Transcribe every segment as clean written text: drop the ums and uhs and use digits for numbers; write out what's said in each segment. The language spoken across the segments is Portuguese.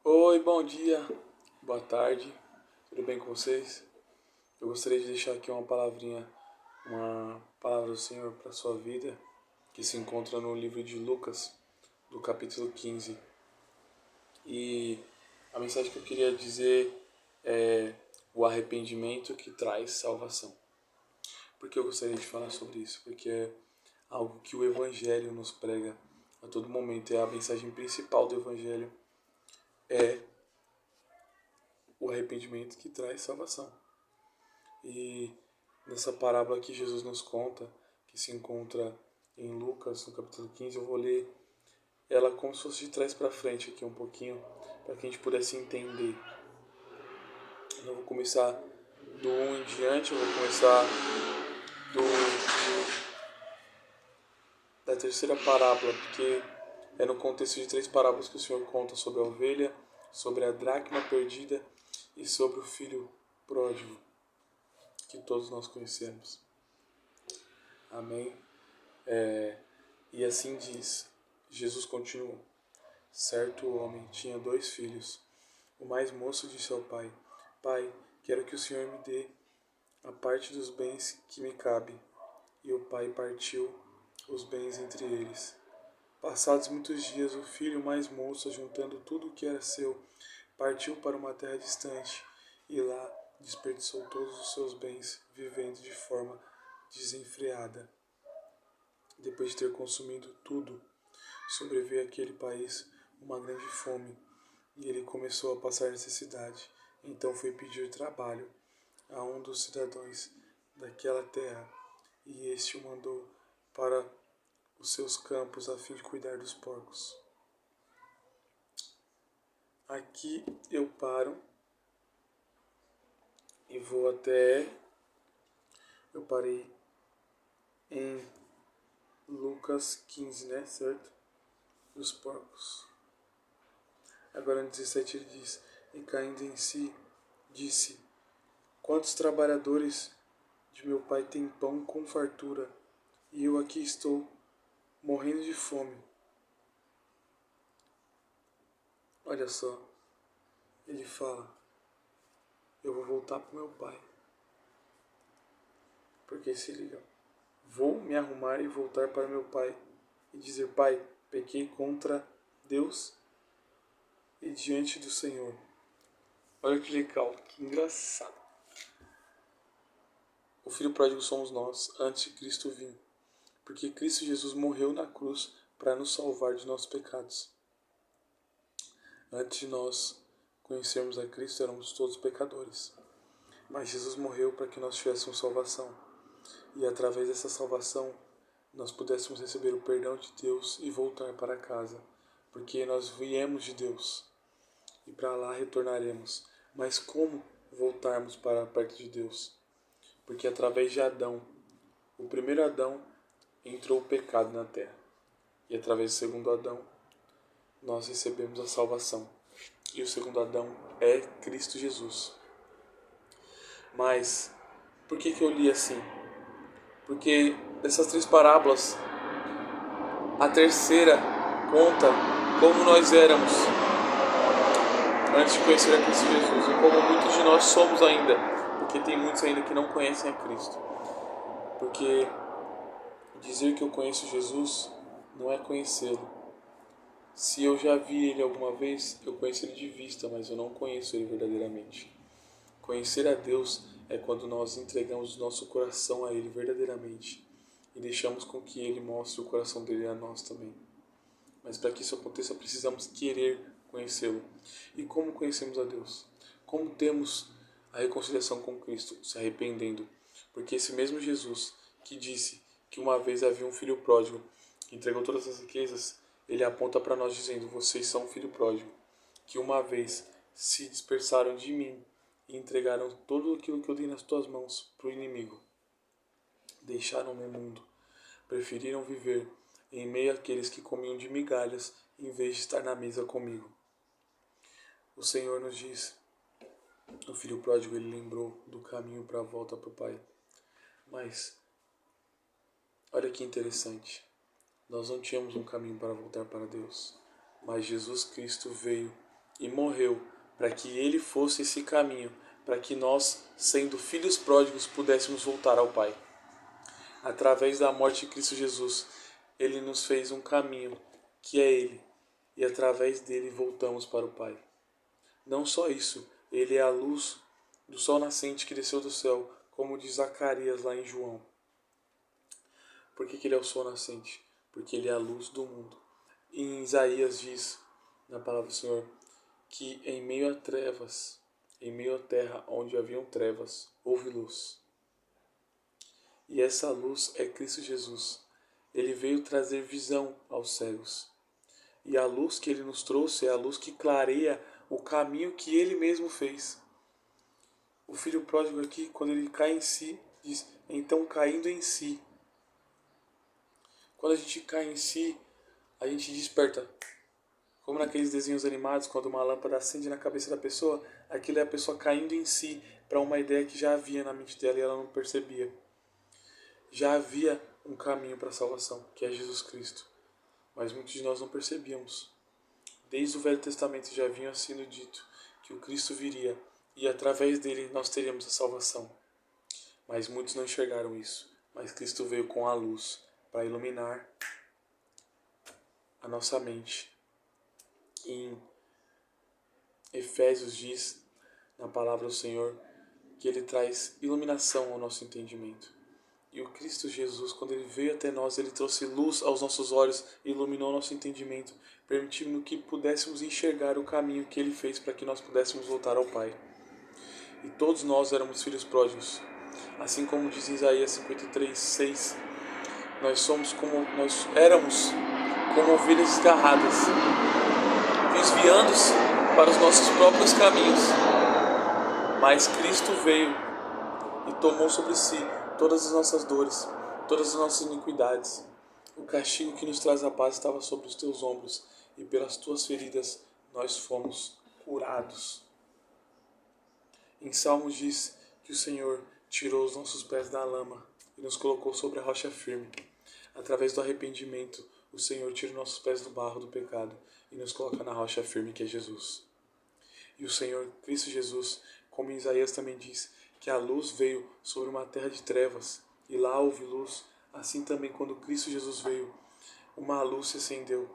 Oi, bom dia, boa tarde, tudo bem com vocês? Eu gostaria de deixar aqui uma palavrinha, uma palavra do Senhor para a sua vida, que se encontra no livro de Lucas, do capítulo 15. E a mensagem que eu queria dizer é o arrependimento que traz salvação. Por que eu gostaria de falar sobre isso? Porque é algo que o Evangelho nos prega a todo momento, é a mensagem principal do Evangelho, é o arrependimento que traz salvação. E nessa parábola que Jesus nos conta, que se encontra em Lucas, no capítulo 15, eu vou ler ela como se fosse de trás para frente aqui um pouquinho, para que a gente pudesse entender. Eu vou começar do 1 em diante, eu vou começar do, da terceira parábola, porque é no contexto de três parábolas que o Senhor conta sobre a ovelha, sobre a dracma perdida e sobre o filho pródigo, que todos nós conhecemos. Amém? E assim diz, Jesus continuou. Certo homem tinha 2 filhos. O mais moço disse ao pai: Pai, quero que o Senhor me dê a parte dos bens que me cabe. E o pai partiu os bens entre eles. Passados muitos dias, o filho mais moço, juntando tudo o que era seu, partiu para uma terra distante e lá desperdiçou todos os seus bens, vivendo de forma desenfreada. Depois de ter consumido tudo, sobreveio àquele país uma grande fome e ele começou a passar necessidade. Então foi pedir trabalho a um dos cidadãos daquela terra e este o mandou para os seus campos a fim de cuidar dos porcos. Aqui eu paro e vou até. Eu parei em Lucas 15, né? Certo? Dos porcos. Agora no 17 ele diz: E caindo em si, disse: Quantos trabalhadores de meu pai têm pão com fartura, e eu aqui estou morrendo de fome. Olha só, ele fala: Eu vou voltar para meu pai. Porque se liga, vou me arrumar e voltar para meu pai e dizer: Pai, pequei contra Deus e diante do Senhor. Olha que legal, que engraçado. O filho pródigo somos nós antes de Cristo vir, porque Cristo Jesus morreu na cruz para nos salvar de nossos pecados. Antes de nós conhecermos a Cristo, éramos todos pecadores. Mas Jesus morreu para que nós tivéssemos salvação. E através dessa salvação, nós pudéssemos receber o perdão de Deus e voltar para casa. Porque nós viemos de Deus e para lá retornaremos. Mas como voltarmos para perto de Deus? Porque através de Adão, o primeiro Adão, entrou o pecado na terra. E através do segundo Adão, nós recebemos a salvação. E o segundo Adão é Cristo Jesus. Mas, por que eu li assim? Porque dessas três parábolas, a terceira conta como nós éramos antes de conhecer a Cristo Jesus. E como muitos de nós somos ainda. Porque tem muitos ainda que não conhecem a Cristo. Porque dizer que eu conheço Jesus não é conhecê-lo. Se eu já vi ele alguma vez, eu conheço ele de vista, mas eu não conheço ele verdadeiramente. Conhecer a Deus é quando nós entregamos o nosso coração a ele verdadeiramente e deixamos com que ele mostre o coração dele a nós também. Mas para que isso aconteça, precisamos querer conhecê-lo. E como conhecemos a Deus? Como temos a reconciliação com Cristo? Se arrependendo. Porque esse mesmo Jesus que disse que uma vez havia um filho pródigo que entregou todas as riquezas, ele aponta para nós dizendo: vocês são um filho pródigo, que uma vez se dispersaram de mim e entregaram tudo aquilo que eu dei nas tuas mãos para o inimigo. Deixaram-me imundo. Preferiram viver em meio àqueles que comiam de migalhas em vez de estar na mesa comigo. O Senhor nos diz: o filho pródigo ele lembrou do caminho para a volta para o Pai. Mas olha que interessante. Nós não tínhamos um caminho para voltar para Deus, mas Jesus Cristo veio e morreu para que ele fosse esse caminho, para que nós, sendo filhos pródigos, pudéssemos voltar ao Pai. Através da morte de Cristo Jesus, ele nos fez um caminho, que é ele, e através dele voltamos para o Pai. Não só isso, ele é a luz do sol nascente que desceu do céu, como diz Zacarias lá em João. Por que ele é o sol nascente? Porque ele é a luz do mundo. E em Isaías diz, na palavra do Senhor, que em meio a trevas, em meio à terra onde haviam trevas, houve luz. E essa luz é Cristo Jesus. Ele veio trazer visão aos cegos. E a luz que ele nos trouxe é a luz que clareia o caminho que ele mesmo fez. O filho pródigo aqui, quando ele cai em si, diz, então caindo em si. Quando a gente cai em si, a gente desperta. Como naqueles desenhos animados, quando uma lâmpada acende na cabeça da pessoa, aquilo é a pessoa caindo em si para uma ideia que já havia na mente dela e ela não percebia. Já havia um caminho para a salvação, que é Jesus Cristo. Mas muitos de nós não percebíamos. Desde o Velho Testamento já havia sido dito que o Cristo viria e através dele nós teríamos a salvação. Mas muitos não enxergaram isso. Mas Cristo veio com a luz para iluminar a nossa mente. Em Efésios diz, na palavra do Senhor, que ele traz iluminação ao nosso entendimento. E o Cristo Jesus, quando ele veio até nós, ele trouxe luz aos nossos olhos, iluminou nosso entendimento, permitindo que pudéssemos enxergar o caminho que ele fez para que nós pudéssemos voltar ao Pai. E todos nós éramos filhos pródigos. Assim como diz Isaías 53:6, nós éramos como ovelhas desgarradas, desviando-se para os nossos próprios caminhos. Mas Cristo veio e tomou sobre si todas as nossas dores, todas as nossas iniquidades. O castigo que nos traz a paz estava sobre os teus ombros, e pelas tuas feridas nós fomos curados. Em Salmos diz que o Senhor tirou os nossos pés da lama e nos colocou sobre a rocha firme. Através do arrependimento, o Senhor tira os nossos pés do barro do pecado e nos coloca na rocha firme que é Jesus. E o Senhor, Cristo Jesus, como Isaías também diz, que a luz veio sobre uma terra de trevas, e lá houve luz. Assim também, quando Cristo Jesus veio, uma luz se acendeu.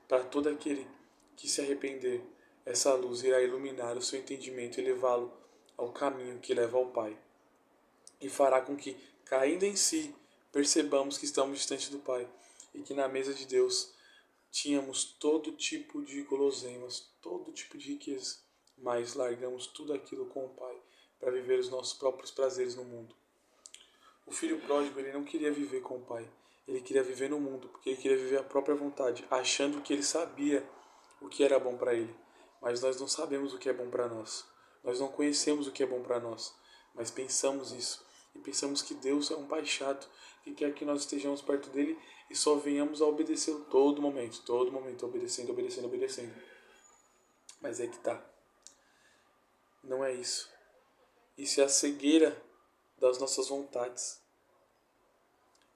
Para todo aquele que se arrepender, essa luz irá iluminar o seu entendimento e levá-lo ao caminho que leva ao Pai. E fará com que, caindo em si, percebamos que estamos distante do Pai, e que na mesa de Deus tínhamos todo tipo de guloseimas, todo tipo de riqueza, mas largamos tudo aquilo com o Pai para viver os nossos próprios prazeres no mundo. O filho pródigo, ele não queria viver com o Pai, ele queria viver no mundo, porque ele queria viver a própria vontade, achando que ele sabia o que era bom para ele. Mas nós não sabemos o que é bom para nós. Nós não conhecemos o que é bom para nós, mas pensamos isso. E pensamos que Deus é um pai chato, que quer que nós estejamos perto dele e só venhamos a obedecê-lo todo momento, obedecendo, obedecendo, obedecendo. Mas é que tá. Não é isso. Isso é a cegueira das nossas vontades.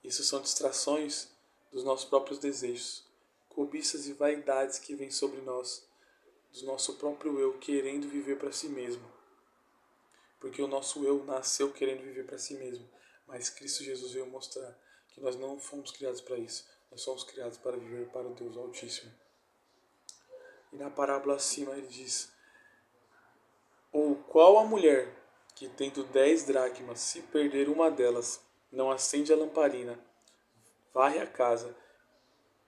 Isso são distrações dos nossos próprios desejos, cobiças e vaidades que vêm sobre nós, do nosso próprio eu querendo viver para si mesmo. Porque o nosso eu nasceu querendo viver para si mesmo, mas Cristo Jesus veio mostrar que nós não fomos criados para isso, nós somos criados para viver para o Deus Altíssimo. E na parábola acima ele diz: ou qual a mulher que, tendo 10 dracmas, se perder uma delas, não acende a lamparina, varre a casa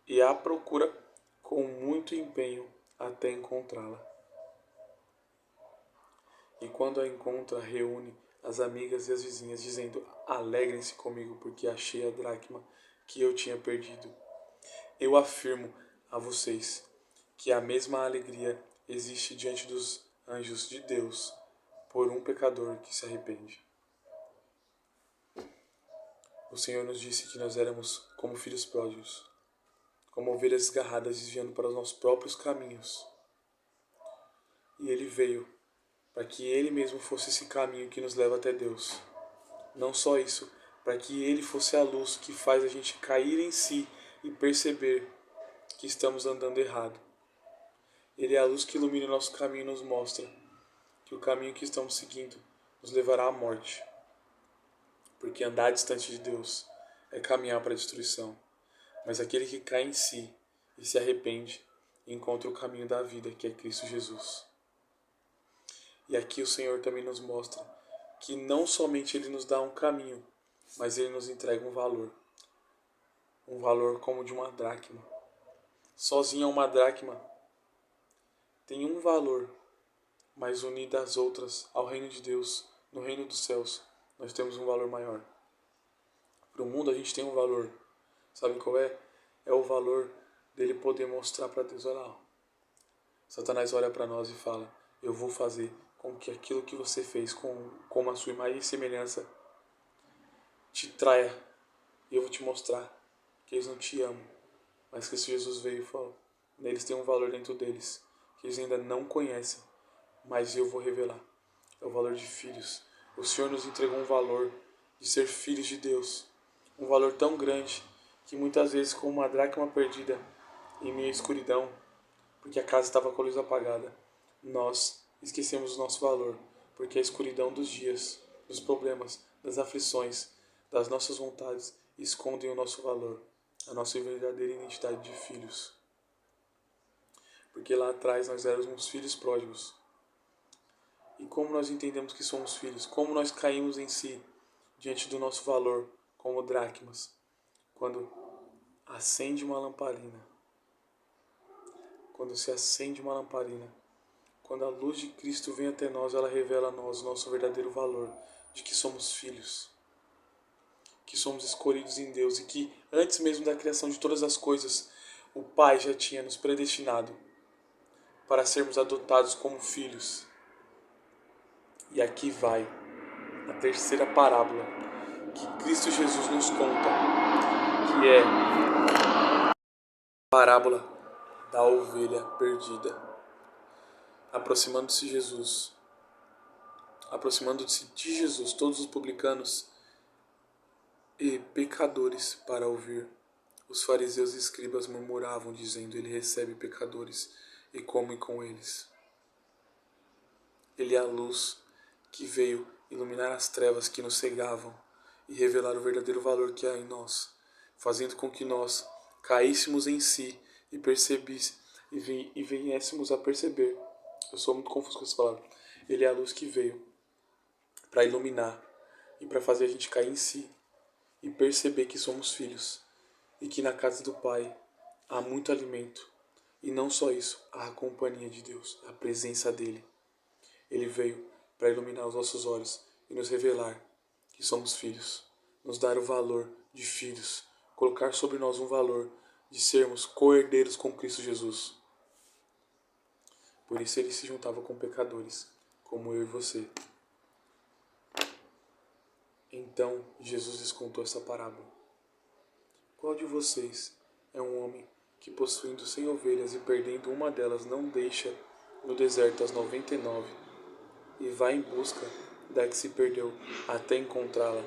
e a procura com muito empenho até encontrá-la. E quando a encontra, reúne as amigas e as vizinhas, dizendo: alegrem-se comigo, porque achei a dracma que eu tinha perdido. Eu afirmo a vocês que a mesma alegria existe diante dos anjos de Deus por um pecador que se arrepende. O Senhor nos disse que nós éramos como filhos pródigos, como ovelhas desgarradas desviando para os nossos próprios caminhos. E Ele veio para que Ele mesmo fosse esse caminho que nos leva até Deus. Não só isso, para que Ele fosse a luz que faz a gente cair em si e perceber que estamos andando errado. Ele é a luz que ilumina o nosso caminho e nos mostra que o caminho que estamos seguindo nos levará à morte. Porque andar distante de Deus é caminhar para a destruição. Mas aquele que cai em si e se arrepende, encontra o caminho da vida, que é Cristo Jesus. E aqui o Senhor também nos mostra que não somente Ele nos dá um caminho, mas Ele nos entrega um valor. Um valor como de uma dracma. Sozinha uma dracma tem um valor, mas unida às outras, ao reino de Deus, no reino dos céus, nós temos um valor maior. Para o mundo a gente tem um valor. Sabe qual é? É o valor dele poder mostrar para Deus, olha lá. Satanás olha para nós e fala, eu vou fazer com que aquilo que você fez com a sua imagem e semelhança te traia. E eu vou te mostrar que eles não te amam. Mas que se Jesus veio e falou, eles têm um valor dentro deles, que eles ainda não conhecem, mas eu vou revelar. É o valor de filhos. O Senhor nos entregou um valor de ser filhos de Deus. Um valor tão grande que muitas vezes, como uma dracma perdida em meio à escuridão, porque a casa estava com a luz apagada, nós esquecemos o nosso valor, porque a escuridão dos dias, dos problemas, das aflições, das nossas vontades, escondem o nosso valor, a nossa verdadeira identidade de filhos. Porque lá atrás nós éramos filhos pródigos. E como nós entendemos que somos filhos? Como nós caímos em si, diante do nosso valor, como dracmas, quando acende uma lamparina. Quando se acende uma lamparina, quando a luz de Cristo vem até nós, ela revela a nós o nosso verdadeiro valor, de que somos filhos, que somos escolhidos em Deus e que antes mesmo da criação de todas as coisas, o Pai já tinha nos predestinado para sermos adotados como filhos. E aqui vai a terceira parábola que Cristo Jesus nos conta, que é a parábola da ovelha perdida. Aproximando-se de Jesus, todos os publicanos e pecadores para ouvir. Os fariseus e escribas murmuravam, dizendo, ele recebe pecadores e come com eles. Ele é a luz que veio iluminar as trevas que nos cegavam e revelar o verdadeiro valor que há em nós, fazendo com que nós caíssemos em si e viéssemos a perceber. Eu sou muito confuso com essa palavra. Ele é a luz que veio para iluminar e para fazer a gente cair em si e perceber que somos filhos e que na casa do Pai há muito alimento. E não só isso, há a companhia de Deus, a presença dele. Ele veio para iluminar os nossos olhos e nos revelar que somos filhos, nos dar o valor de filhos, colocar sobre nós um valor de sermos co-herdeiros com Cristo Jesus. Por isso ele se juntava com pecadores, como eu e você. Então Jesus lhes contou essa parábola. Qual de vocês é um homem que, possuindo 100 ovelhas e perdendo uma delas, não deixa no deserto as 99 e vai em busca da que se perdeu até encontrá-la?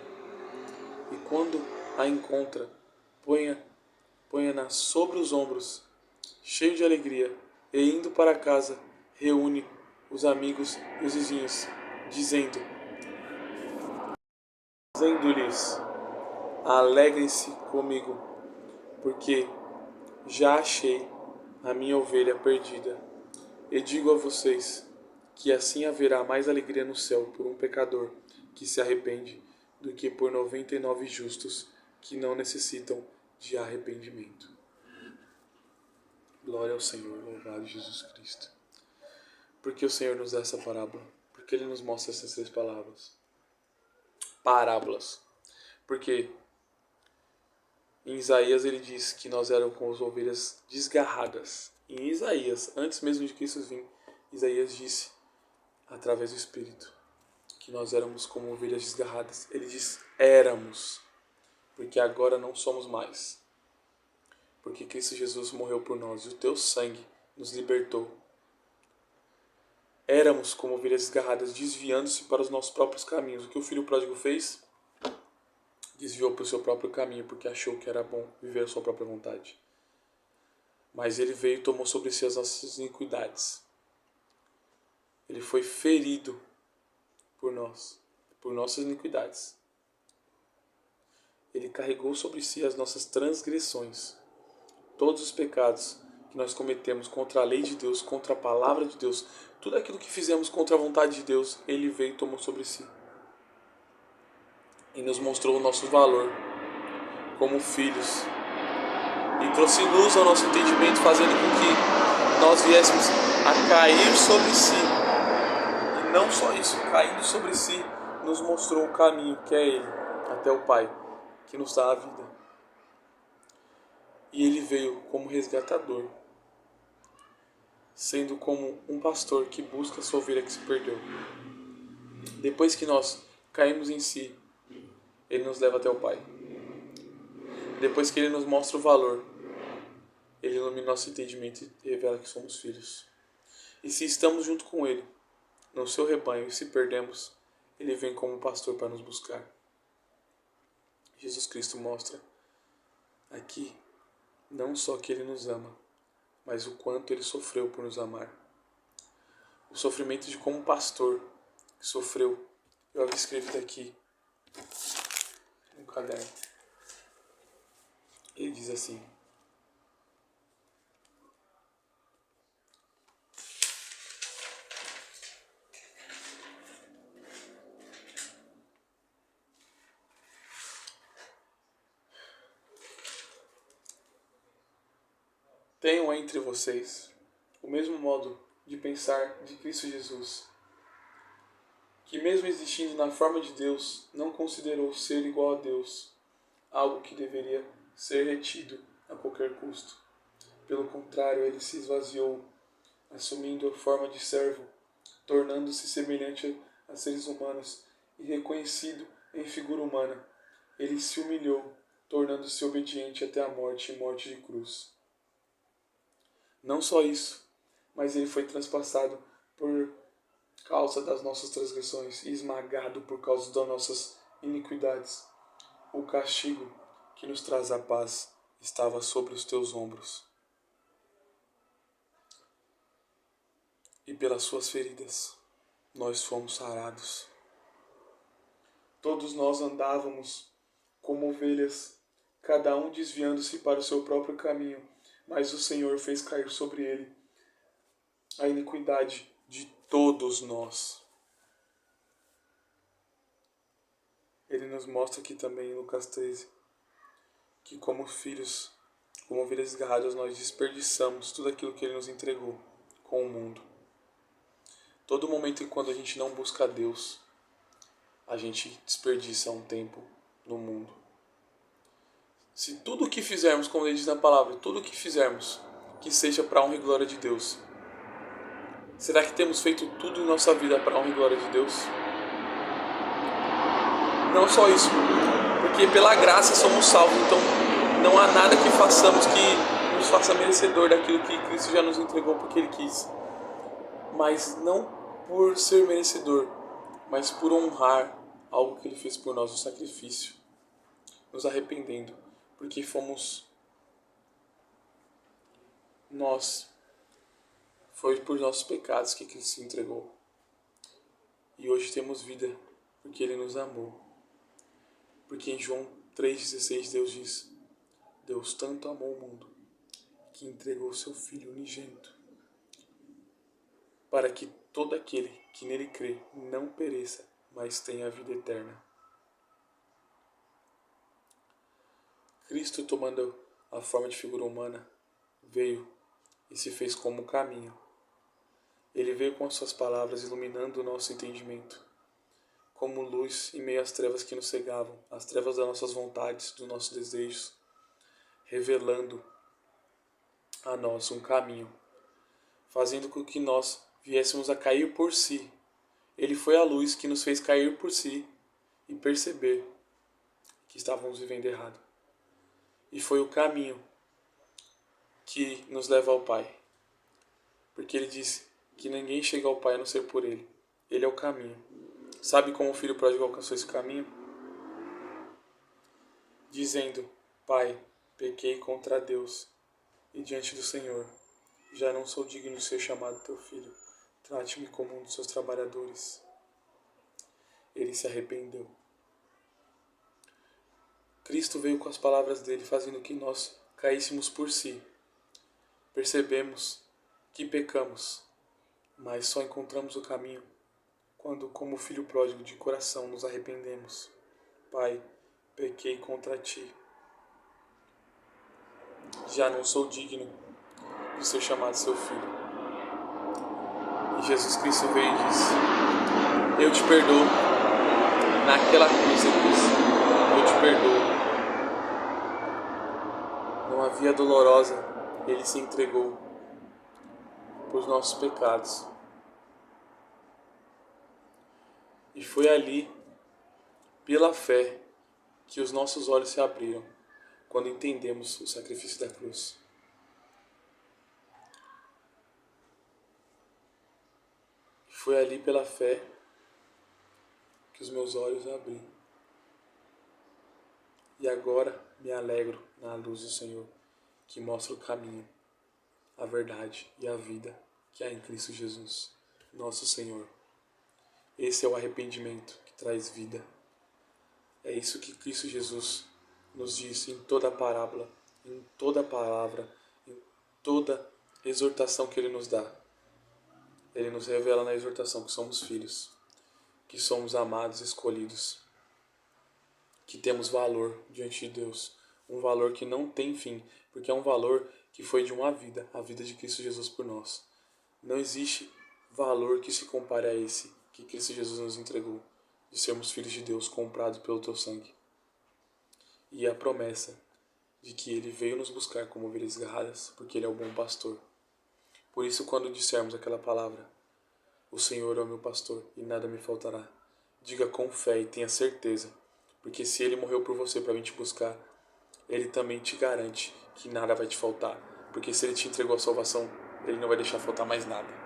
E quando a encontra, ponha-na sobre os ombros, cheio de alegria, e indo para casa, reúne os amigos e os vizinhos, dizendo-lhes, alegrem-se comigo, porque já achei a minha ovelha perdida. E digo a vocês que assim haverá mais alegria no céu por um pecador que se arrepende do que por 99 justos que não necessitam de arrependimento. Glória ao Senhor, louvado Jesus Cristo. Por que o Senhor nos dá essa parábola? Porque Ele nos mostra essas 3 parábolas. Porque em Isaías ele diz que nós éramos como as ovelhas desgarradas. Em Isaías, antes mesmo de Cristo vir, Isaías disse, através do Espírito, que nós éramos como ovelhas desgarradas. Ele diz, éramos, porque agora não somos mais. Porque Cristo Jesus morreu por nós e o teu sangue nos libertou. Éramos como ovelhas desgarradas, desviando-se para os nossos próprios caminhos. O que o filho pródigo fez? Desviou para o seu próprio caminho, porque achou que era bom viver a sua própria vontade. mas ele veio e tomou sobre si as nossas iniquidades. Ele foi ferido por nós, por nossas iniquidades. Ele carregou sobre si as nossas transgressões, todos os pecados que nós cometemos contra a lei de Deus, contra a palavra de Deus, tudo aquilo que fizemos contra a vontade de Deus, ele veio e tomou sobre si. E nos mostrou o nosso valor como filhos. E trouxe luz ao nosso entendimento, fazendo com que nós viéssemos a cair sobre si. E não só isso, caindo sobre si, nos mostrou o caminho, que é Ele, até o Pai, que nos dá a vida. E Ele veio como resgatador, sendo como um pastor que busca a sua ovelha que se perdeu. Depois que nós caímos em si, Ele nos leva até o Pai. Depois que Ele nos mostra o valor, Ele ilumina nosso entendimento e revela que somos filhos. E se estamos junto com Ele, no seu rebanho, e se perdemos, Ele vem como pastor para nos buscar. Jesus Cristo mostra aqui não só que Ele nos ama, mas o quanto Ele sofreu por nos amar. O sofrimento de como pastor que sofreu, eu havia escrito aqui no caderno. Ele diz assim: tenham entre vocês o mesmo modo de pensar de Cristo Jesus, que mesmo existindo na forma de Deus, não considerou ser igual a Deus algo que deveria ser retido a qualquer custo. Pelo contrário, ele se esvaziou, assumindo a forma de servo, tornando-se semelhante a seres humanos e reconhecido em figura humana. Ele se humilhou, tornando-se obediente até a morte e morte de cruz. Não só isso, mas ele foi transpassado por causa das nossas transgressões e esmagado por causa das nossas iniquidades. O castigo que nos traz a paz estava sobre os teus ombros. E pelas suas feridas nós fomos sarados. Todos nós andávamos como ovelhas, cada um desviando-se para o seu próprio caminho, mas o Senhor fez cair sobre ele a iniquidade de todos nós. Ele nos mostra aqui também em Lucas 13 que como filhos, como ovelhas desgarradas, nós desperdiçamos tudo aquilo que Ele nos entregou com o mundo. Todo momento em quando a gente não busca a Deus, a gente desperdiça um tempo no mundo. Se tudo o que fizermos, como ele diz na palavra, tudo o que fizermos, que seja para a honra e glória de Deus, será que temos feito tudo em nossa vida para a honra e glória de Deus? Não só isso, porque pela graça somos salvos, então não há nada que façamos que nos faça merecedor daquilo que Cristo já nos entregou porque Ele quis. Mas não por ser merecedor, mas por honrar algo que Ele fez por nós, o sacrifício, nos arrependendo, porque fomos nós, foi por nossos pecados que Cristo se entregou. E hoje temos vida porque Ele nos amou. Porque em João 3,16 Deus diz: Deus tanto amou o mundo que entregou seu Filho unigênito, para que todo aquele que nele crê não pereça, mas tenha a vida eterna. Cristo, tomando a forma de figura humana, veio e se fez como caminho. Ele veio com as suas palavras iluminando o nosso entendimento, como luz em meio às trevas que nos cegavam, as trevas das nossas vontades, dos nossos desejos, revelando a nós um caminho, fazendo com que nós viéssemos a cair por si. Ele foi a luz que nos fez cair por si e perceber que estávamos vivendo errado. E foi o caminho que nos leva ao Pai. Porque Ele disse que ninguém chega ao Pai a não ser por Ele. Ele é o caminho. Sabe como o filho pródigo alcançou esse caminho? Dizendo: Pai, pequei contra Deus e diante do Senhor: já não sou digno de ser chamado teu filho, trate-me como um dos seus trabalhadores. Ele se arrependeu. Cristo veio com as palavras dele, fazendo que nós caíssemos por si. Percebemos que pecamos, mas só encontramos o caminho quando, como filho pródigo de coração, nos arrependemos. Pai, pequei contra ti. Já não sou digno de ser chamado seu filho. E Jesus Cristo veio e disse: eu te perdoo. Naquela cruz ele disse: eu te perdoo. Numa via dolorosa, ele se entregou por nossos pecados. E foi ali, pela fé, que os nossos olhos se abriram, quando entendemos o sacrifício da cruz. E foi ali, pela fé, que os meus olhos abriram. E agora me alegro na luz do Senhor, que mostra o caminho, a verdade e a vida que há em Cristo Jesus, nosso Senhor. Esse é o arrependimento que traz vida. É isso que Cristo Jesus nos disse em toda a parábola, em toda a palavra, em toda exortação que Ele nos dá. Ele nos revela na exortação que somos filhos, que somos amados, escolhidos, que temos valor diante de Deus. Um valor que não tem fim, porque é um valor que foi de uma vida, a vida de Cristo Jesus por nós. Não existe valor que se compare a esse que Cristo Jesus nos entregou, de sermos filhos de Deus, comprados pelo teu sangue. E a promessa de que Ele veio nos buscar como ovelhas garradas, porque Ele é o bom pastor. Por isso, quando dissermos aquela palavra: o Senhor é o meu pastor e nada me faltará, diga com fé e tenha certeza, porque se Ele morreu por você para vir te buscar, Ele também te garante que nada vai te faltar, porque se Ele te entregou a salvação, Ele não vai deixar faltar mais nada.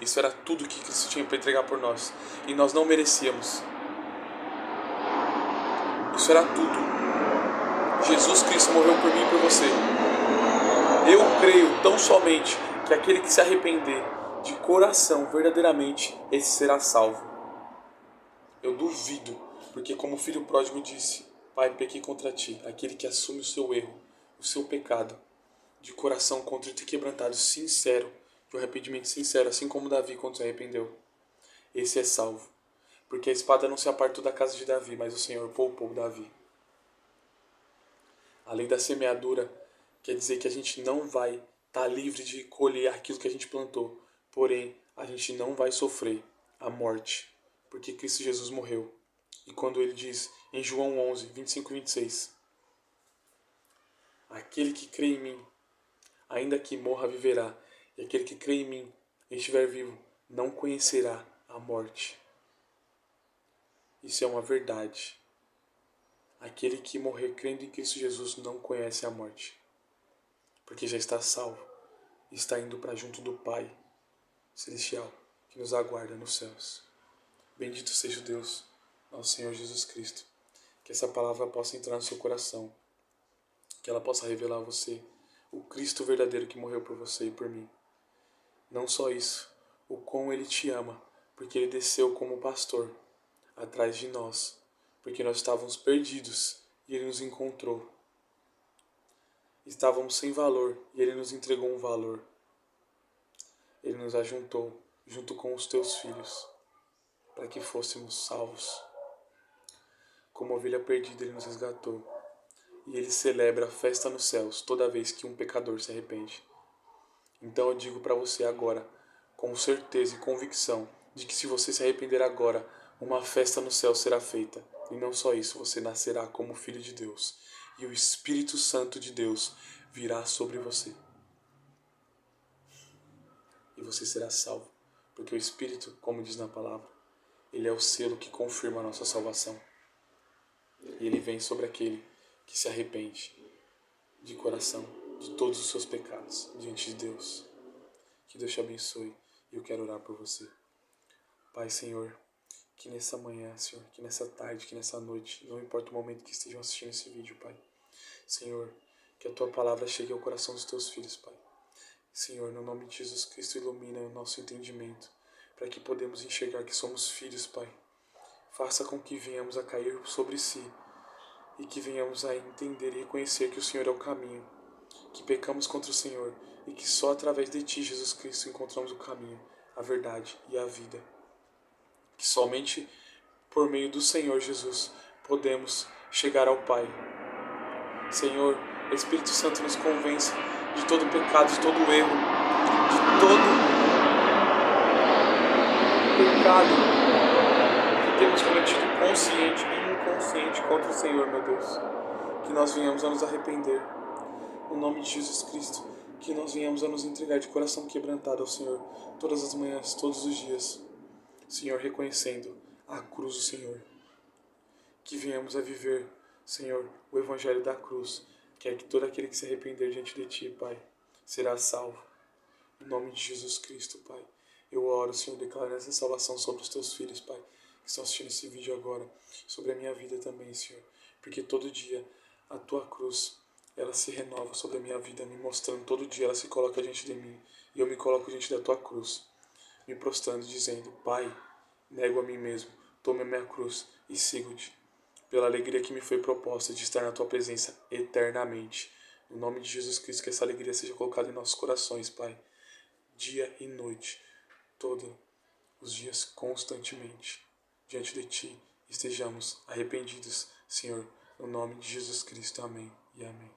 Isso era tudo que Cristo tinha para entregar por nós, e nós não merecíamos. Isso era tudo. Jesus Cristo morreu por mim e por você. Eu creio tão somente que aquele que se arrepender de coração, verdadeiramente, esse será salvo. Eu duvido, porque como o filho pródigo disse: Pai, pequei contra ti. Aquele que assume o seu erro, o seu pecado, de coração contrito e quebrantado, sincero, de um arrependimento sincero, assim como Davi quando se arrependeu, esse é salvo. Porque a espada não se apartou da casa de Davi, mas o Senhor poupou Davi. A lei da semeadura quer dizer que a gente não vai estar livre de colher aquilo que a gente plantou. Porém, a gente não vai sofrer a morte, porque Cristo Jesus morreu. E quando ele diz em João 11, 25 e 26, aquele que crê em mim, ainda que morra, viverá. E aquele que crê em mim e estiver vivo, não conhecerá a morte. Isso é uma verdade. Aquele que morrer crendo em Cristo Jesus não conhece a morte, porque já está salvo e está indo para junto do Pai Celestial, que nos aguarda nos céus. Bendito seja o Deus, nosso Senhor Jesus Cristo. Que essa palavra possa entrar no seu coração, que ela possa revelar a você o Cristo verdadeiro que morreu por você e por mim. Não só isso, o quão Ele te ama, porque Ele desceu como pastor atrás de nós, porque nós estávamos perdidos e Ele nos encontrou. Estávamos sem valor e Ele nos entregou um valor. Ele nos ajuntou junto com os teus filhos, para que fôssemos salvos. Como ovelha perdida, Ele nos resgatou. E Ele celebra a festa nos céus toda vez que um pecador se arrepende. Então eu digo para você agora, com certeza e convicção, de que se você se arrepender agora, uma festa no céu será feita. E não só isso, você nascerá como filho de Deus. E o Espírito Santo de Deus virá sobre você. E você será salvo. Porque o Espírito, como diz na palavra, ele é o selo que confirma a nossa salvação. E ele vem sobre aquele que se arrepende de coração de todos os seus pecados diante de Deus. Que Deus te abençoe e eu quero orar por você. Pai, Senhor, que nessa manhã, Senhor, que nessa tarde, que nessa noite, não importa o momento que estejam assistindo esse vídeo, Pai. Senhor, Que a tua palavra chegue ao coração dos teus filhos, Pai. Senhor, no nome de Jesus Cristo, ilumina o nosso entendimento, para que podemos enxergar que somos filhos, Pai. Faça com que venhamos a cair sobre si e que venhamos a entender e reconhecer que o Senhor é o caminho, que pecamos contra o Senhor e que só através de Ti, Jesus Cristo, encontramos o caminho, a verdade e a vida. Que somente por meio do Senhor Jesus podemos chegar ao Pai. Senhor, Espírito Santo nos convence de todo pecado, de todo erro, de todo pecado que temos cometido consciente e inconsciente contra o Senhor, meu Deus. Que nós venhamos a nos arrepender, no nome de Jesus Cristo, que nós venhamos a nos entregar de coração quebrantado ao Senhor, todas as manhãs, todos os dias, Senhor, reconhecendo a cruz do Senhor. Que venhamos a viver, Senhor, o Evangelho da cruz, que é que todo aquele que se arrepender diante de Ti, Pai, será salvo. Em nome de Jesus Cristo, Pai, eu oro, Senhor, declarando essa salvação sobre os Teus filhos, Pai, que estão assistindo esse vídeo agora, sobre a minha vida também, Senhor, porque todo dia a Tua cruz, ela se renova sobre a minha vida, me mostrando, todo dia ela se coloca diante de mim, e eu me coloco diante da Tua cruz, me prostrando, dizendo, Pai, nego a mim mesmo, tome a minha cruz e sigo-te, pela alegria que me foi proposta de estar na Tua presença eternamente. No nome de Jesus Cristo, que essa alegria seja colocada em nossos corações, Pai, dia e noite, todos os dias, constantemente, diante de Ti, estejamos arrependidos, Senhor, no nome de Jesus Cristo. Amém e amém.